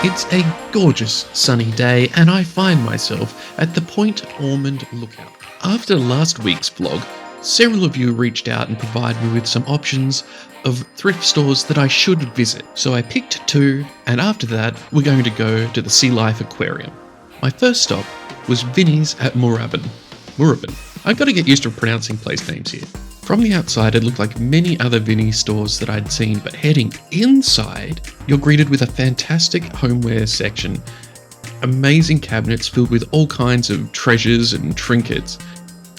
It's a gorgeous sunny day and I find myself at the Point Ormond Lookout. After last week's vlog, several of you reached out and provided me with some options of thrift stores that I should visit. So I picked two, and after that we're going to go to the Sea Life Aquarium. My first stop was Vinnies at Moorabbin. I've got to get used to pronouncing place names here. From the outside, it looked like many other Vinnies stores that I'd seen, but heading inside, you're greeted with a fantastic homeware section, amazing cabinets filled with all kinds of treasures and trinkets,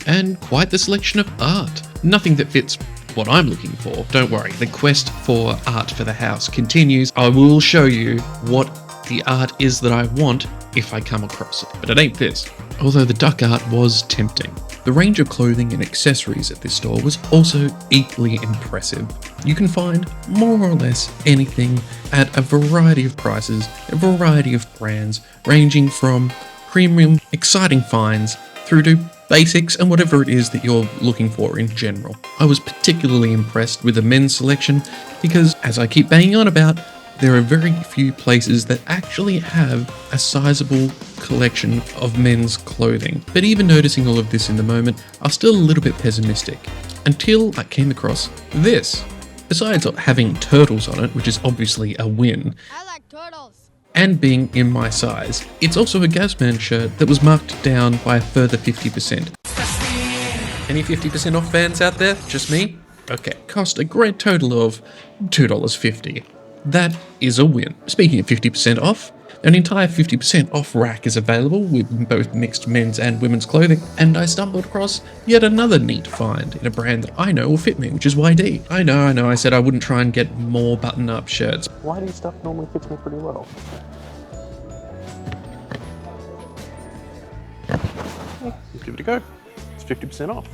and quite the selection of art. Nothing that fits what I'm looking for. Don't worry, the quest for art for the house continues. I will show you what the art is that I want if I come across it, but it ain't this. Although the duck art was tempting. The range of clothing and accessories at this store was also equally impressive. You can find more or less anything at a variety of prices, a variety of brands, ranging from premium, exciting finds through to basics and whatever it is that you're looking for in general. I was particularly impressed with the men's selection because, as I keep banging on about, there are very few places that actually have a sizable collection of men's clothing. But even noticing all of this in the moment, I was still a little bit pessimistic until I came across this. Besides having turtles on it, which is obviously a win, I like turtles, and being in my size, it's also a Gazman shirt that was marked down by a further 50%. Any 50% off fans out there? Just me? Okay, cost a grand total of $2.50. That is a win. Speaking of 50% off, an entire 50% off rack is available with both mixed men's and women's clothing, and I stumbled across yet another neat find in a brand that I know will fit me, which is YD. I know, I said I wouldn't try and get more button-up shirts. YD stuff normally fits me pretty well. Let's give it a go. It's 50% off.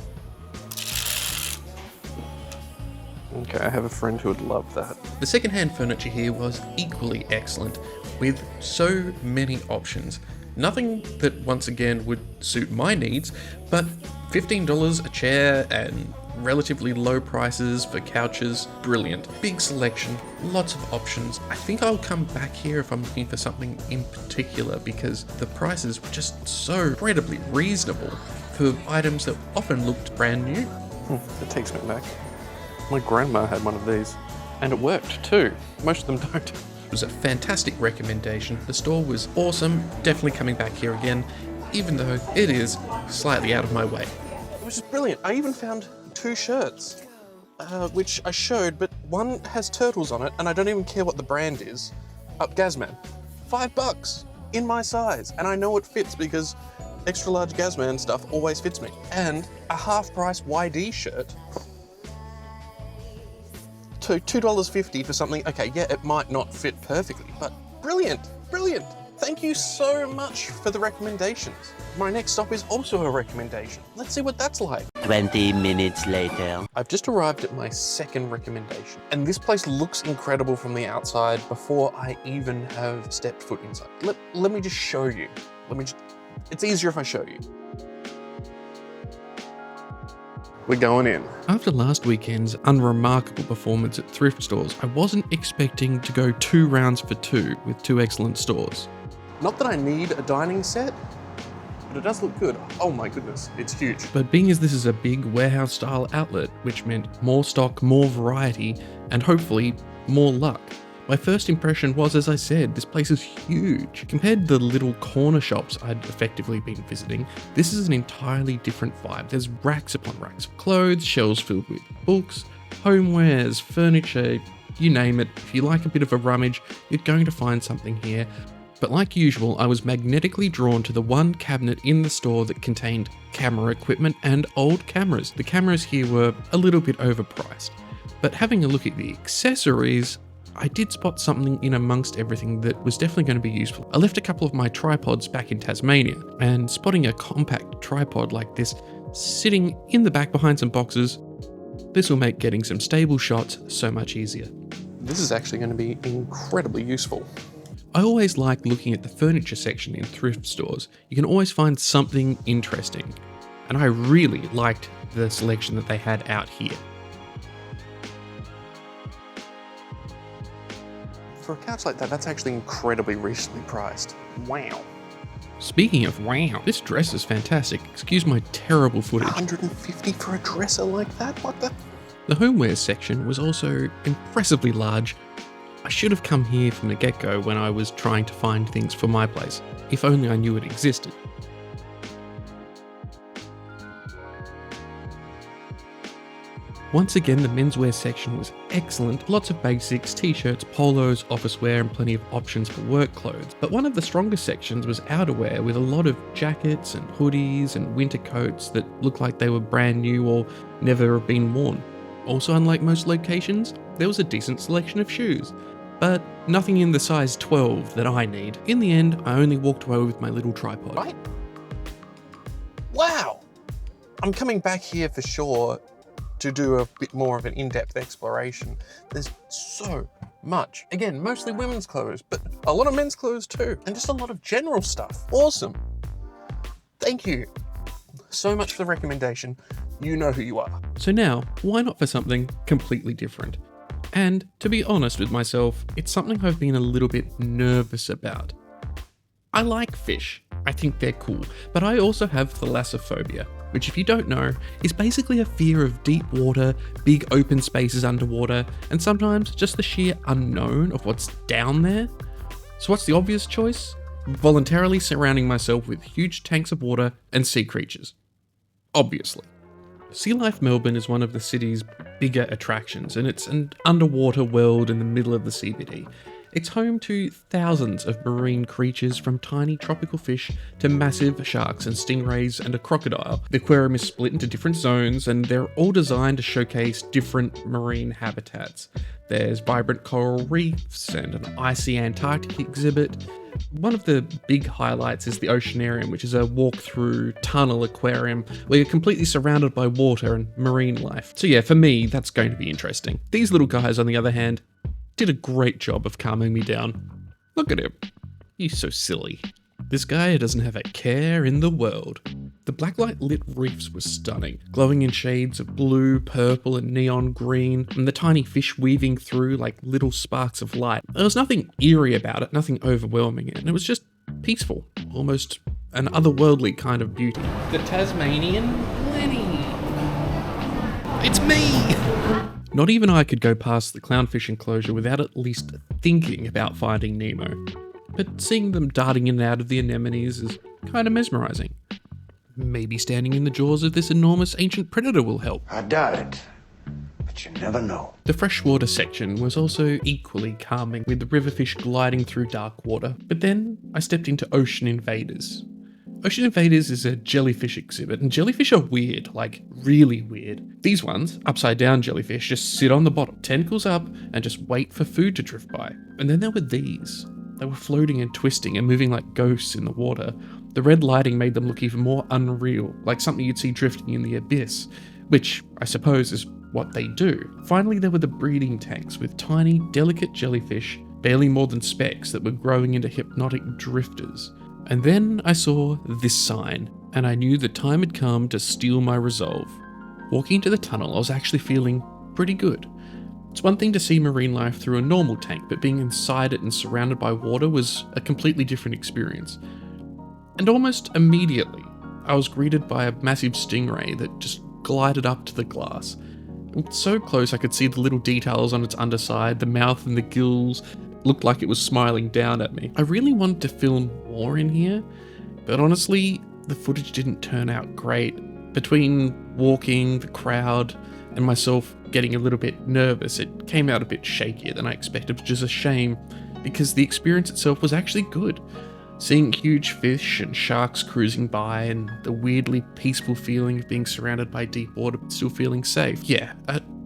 Okay, I have a friend who would love that. The second-hand furniture here was equally excellent, with so many options. Nothing that, once again, would suit my needs, but $15 a chair and relatively low prices for couches, brilliant. Big selection, lots of options. I think I'll come back here if I'm looking for something in particular because the prices were just so incredibly reasonable for items that often looked brand new. It takes me back. My grandma had one of these, and it worked too. Most of them don't. It was a fantastic recommendation. The store was awesome, definitely coming back here again, even though it is slightly out of my way. It was just brilliant. I even found two shirts, which I showed, but one has turtles on it, and I don't even care what the brand is. Gazman. $5 in my size, and I know it fits because extra large Gazman stuff always fits me. And a half price YD shirt. To $2.50 for something, okay, yeah, it might not fit perfectly, but brilliant. Thank you so much for the recommendations. My next stop is also a recommendation. Let's see what that's like. 20 minutes later. I've just arrived at my second recommendation, and this place looks incredible from the outside before I even have stepped foot inside. Let me just show you. It's easier if I show you. We're going in. After last weekend's unremarkable performance at thrift stores, I wasn't expecting to go 2 rounds for 2 with 2 excellent stores. Not that I need a dining set, but it does look good. Oh my goodness, it's huge. But being as this is a big warehouse style outlet, which meant more stock, more variety, and hopefully more luck. My first impression was, as I said, this place is huge. Compared to the little corner shops I'd effectively been visiting, this is an entirely different vibe. There's racks upon racks of clothes, shelves filled with books, homewares, furniture, you name it. If you like a bit of a rummage, you're going to find something here. But like usual, I was magnetically drawn to the one cabinet in the store that contained camera equipment and old cameras. The cameras here were a little bit overpriced, but having a look at the accessories, I did spot something in amongst everything that was definitely going to be useful. I left a couple of my tripods back in Tasmania, and spotting a compact tripod like this sitting in the back behind some boxes, this will make getting some stable shots so much easier. This is actually going to be incredibly useful. I always like looking at the furniture section in thrift stores. You can always find something interesting, and I really liked the selection that they had out here. For a couch like that, that's actually incredibly reasonably priced. Wow. Speaking of wow, this dress is fantastic. Excuse my terrible footage. 150 for a dresser like that? What the? The homeware section was also impressively large. I should have come here from the get-go when I was trying to find things for my place, if only I knew it existed. Once again, the menswear section was excellent. Lots of basics, t-shirts, polos, office wear, and plenty of options for work clothes. But one of the strongest sections was outerwear, with a lot of jackets and hoodies and winter coats that looked like they were brand new or never have been worn. Also, unlike most locations, there was a decent selection of shoes, but nothing in the size 12 that I need. In the end, I only walked away with my little tripod. Right? Wow! I'm coming back here for sure to do a bit more of an in-depth exploration. There's so much. Again, mostly women's clothes, but a lot of men's clothes too, and just a lot of general stuff. Awesome. Thank you so much for the recommendation. You know who you are. So now, why not for something completely different? And to be honest with myself, it's something I've been a little bit nervous about. I like fish. I think they're cool, but I also have Thalassophobia, which, if you don't know, is basically a fear of deep water, big open spaces underwater, and sometimes just the sheer unknown of what's down there. So what's the obvious choice? Voluntarily surrounding myself with huge tanks of water and sea creatures. Obviously. Sea Life Melbourne is one of the city's bigger attractions, and it's an underwater world in the middle of the CBD. It's home to thousands of marine creatures, from tiny tropical fish to massive sharks and stingrays and a crocodile. The aquarium is split into different zones, and they're all designed to showcase different marine habitats. There's vibrant coral reefs and an icy Antarctic exhibit. One of the big highlights is the Oceanarium, which is a walk-through tunnel aquarium where you're completely surrounded by water and marine life. So yeah, for me, that's going to be interesting. These little guys, on the other hand, did a great job of calming me down. Look at him. He's so silly. This guy doesn't have a care in the world. The blacklight lit reefs were stunning, glowing in shades of blue, purple, and neon green, and the tiny fish weaving through like little sparks of light. There was nothing eerie about it, nothing overwhelming, and it was just peaceful, almost an otherworldly kind of beauty. The Tasmanian Lenny. It's me! Not even I could go past the clownfish enclosure without at least thinking about finding Nemo. But seeing them darting in and out of the anemones is kind of mesmerising. Maybe standing in the jaws of this enormous ancient predator will help. I doubt it, but you never know. The freshwater section was also equally calming, with the river fish gliding through dark water. But then I stepped into Ocean Invaders. Ocean Invaders is a jellyfish exhibit, and jellyfish are weird, like really weird. These ones, upside down jellyfish, just sit on the bottom, tentacles up, and just wait for food to drift by. And then there were these. They were floating and twisting and moving like ghosts in the water. The red lighting made them look even more unreal, like something you'd see drifting in the abyss, which I suppose is what they do. Finally, there were the breeding tanks with tiny, delicate jellyfish, barely more than specks, that were growing into hypnotic drifters. And then I saw this sign, and I knew the time had come to steel my resolve. Walking into the tunnel, I was actually feeling pretty good. It's one thing to see marine life through a normal tank, but being inside it and surrounded by water was a completely different experience. And almost immediately, I was greeted by a massive stingray that just glided up to the glass. It was so close I could see the little details on its underside, the mouth and the gills. Looked like it was smiling down at me. I really wanted to film more in here, but honestly, the footage didn't turn out great. Between walking, the crowd, and myself getting a little bit nervous, it came out a bit shakier than I expected, which is a shame, because the experience itself was actually good. Seeing huge fish and sharks cruising by, and the weirdly peaceful feeling of being surrounded by deep water but still feeling safe. Yeah,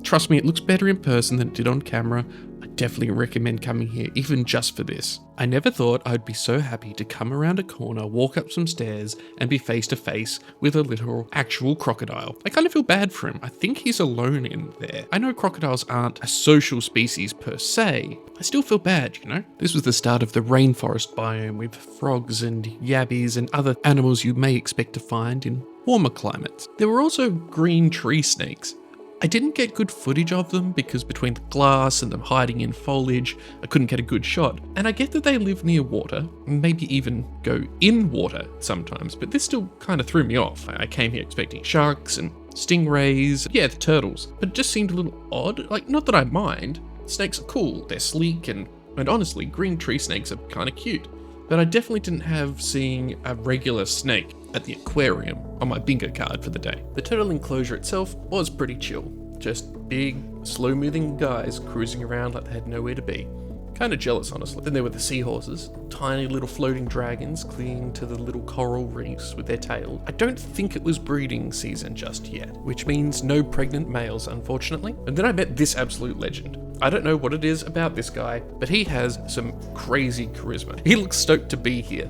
trust me, it looks better in person than it did on camera. I definitely recommend coming here, even just for this. I never thought I'd be so happy to come around a corner, walk up some stairs, and be face to face with a literal, actual crocodile. I kind of feel bad for him. I think he's alone in there. I know crocodiles aren't a social species per se. I still feel bad, you know? This was the start of the rainforest biome, with frogs and yabbies and other animals you may expect to find in warmer climates. There were also green tree snakes. I didn't get good footage of them because between the glass and them hiding in foliage, I couldn't get a good shot. And I get that they live near water, maybe even go in water sometimes, but this still kind of threw me off. I came here expecting sharks and stingrays, yeah, the turtles, but it just seemed a little odd. Like, not that I mind. Snakes are cool, they're sleek, and honestly, green tree snakes are kind of cute. But I definitely didn't have seeing a regular snake at the aquarium on my bingo card for the day. The turtle enclosure itself was pretty chill. Just big, slow-moving guys cruising around like they had nowhere to be. Kind of jealous, honestly. Then there were the seahorses, tiny little floating dragons clinging to the little coral reefs with their tail. I don't think it was breeding season just yet, which means no pregnant males, unfortunately. And then I met this absolute legend. I don't know what it is about this guy, but he has some crazy charisma. He looks stoked to be here.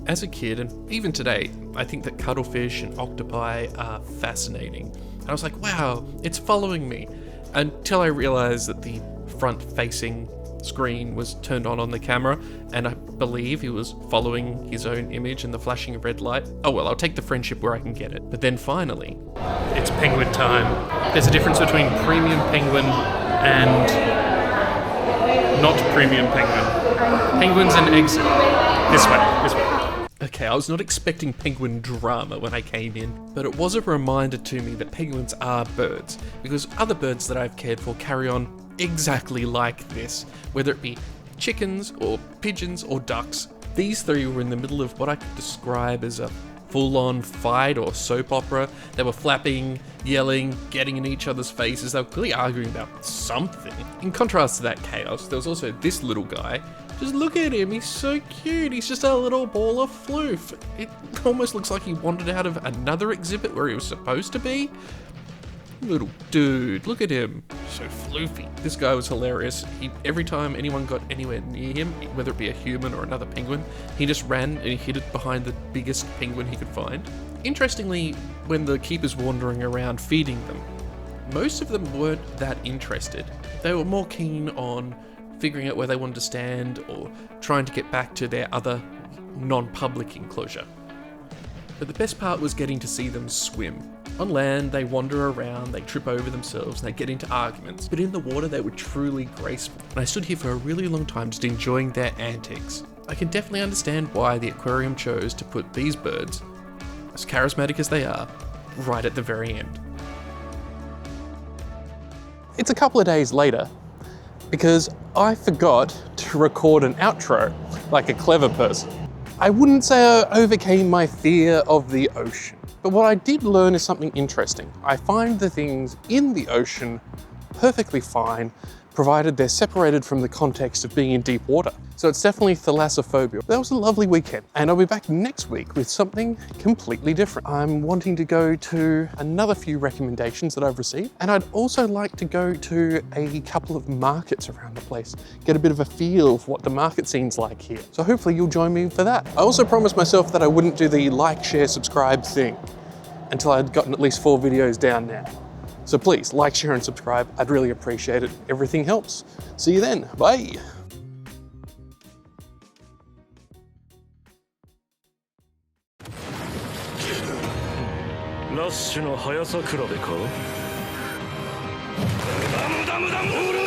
As a kid, and even today, I think that cuttlefish and octopi are fascinating. And I was like, wow, it's following me. Until I realized that the front-facing screen was turned on the camera, and I believe he was following his own image in the flashing red light. Oh well, I'll take the friendship where I can get it. But then finally, it's penguin time. There's a difference between premium penguin and not premium penguin. Penguins and eggs. This way. Okay, I was not expecting penguin drama when I came in, but it was a reminder to me that penguins are birds, because other birds that I've cared for carry on exactly like this, whether it be chickens or pigeons or ducks. These three were in the middle of what I could describe as a full-on fight or soap opera. They were flapping, yelling, getting in each other's faces. They were clearly arguing about something. In contrast to that chaos, there was also this little guy. Just look at him, he's so cute. He's just a little ball of floof. It almost looks like he wandered out of another exhibit where he was supposed to be. Little dude, look at him. So floofy. This guy was hilarious. Every time anyone got anywhere near him, whether it be a human or another penguin, he just ran and he hid it behind the biggest penguin he could find. Interestingly, when the keepers were wandering around feeding them, most of them weren't that interested. They were more keen on figuring out where they wanted to stand or trying to get back to their other non-public enclosure. But the best part was getting to see them swim. On land, they wander around, they trip over themselves, and they get into arguments. But in the water, they were truly graceful. And I stood here for a really long time just enjoying their antics. I can definitely understand why the aquarium chose to put these birds, as charismatic as they are, right at the very end. It's a couple of days later, because I forgot to record an outro like a clever person. I wouldn't say I overcame my fear of the ocean, but what I did learn is something interesting. I find the things in the ocean perfectly fine, provided they're separated from the context of being in deep water. So it's definitely Thalassophobia. That was a lovely weekend, and I'll be back next week with something completely different. I'm wanting to go to another few recommendations that I've received, and I'd also like to go to a couple of markets around the place, get a bit of a feel of what the market scene's like here. So hopefully you'll join me for that. I also promised myself that I wouldn't do the like, share, subscribe thing until I'd gotten at least 4 videos down now. So please like, share, and subscribe. I'd really appreciate it. Everything helps. See you then. Bye.ラッシュの速さ比べか？無駄無駄無駄無駄無駄！